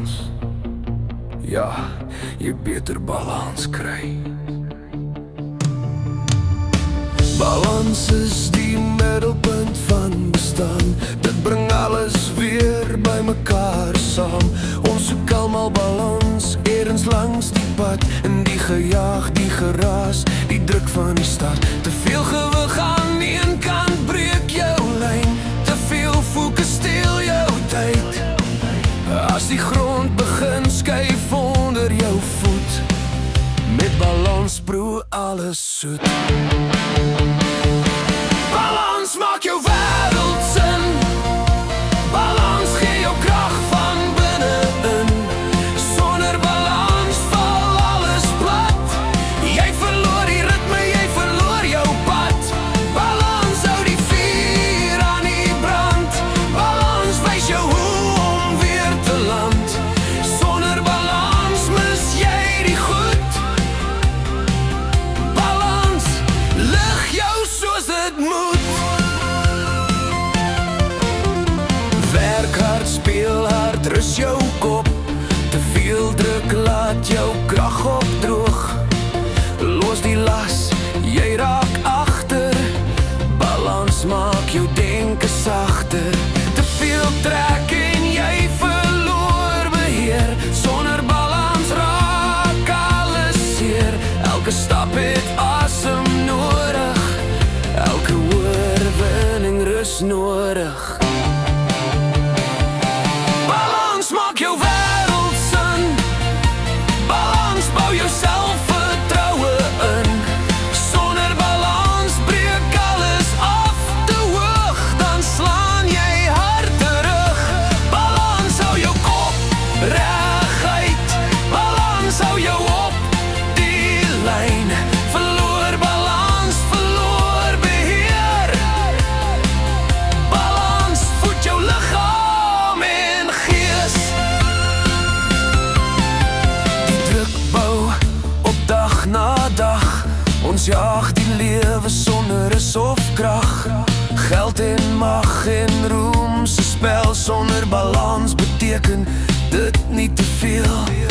balans. Ja, jy beter balans kry. Balans is die middelpunt van bestaan. Dit bring alles weer by mekaar saam. Ons soek almal balans, ergens langs die pad. In die gejaag, die geraas, die druk van die stad. Te veel gewig aan een kant breek jou lyn. Te veel fokus steel jou tyd. As die grond begin skuif onder jou voet, met balans broe alles soet. Balans maak jou wêreld sin. Balans gee jou krag van binne-in. Sonder balans val alles plat. Jy verloor die ritme, jy verloor jou pad. Balans hou die vuur aan die brand. Balans wys jou hoe om weer te land. Sonder balans mis jy die goed. Balans lig jou soos dit moet. Werk hard, speel hard, rus jou kop. Te veel druk laat jou krag opdroog. Los die las, jy raak agter. Balans maak jou denke sagter. Te veel trek en jy verloor beheer. Sonder balans raak alles seer. Elke stap het asem nodig. Elke oorwinning rus nodig. Balans maak jou wêreld sin. Balans bou jou selfvertroue in. Sonder balans breek alles af. Te hoog, dan slaan jy hard terug. Balans hou jou kop reguit. Balans hou jou op die lyn. Verloor balans, verloor beheer. Balans voed jou liggaam en gees. Die druk bou op dag na dag. Ons jaag die lewe sonder rus of krag. Geld en mag en roem se spel. Sonder balans beteken dit nie te veel.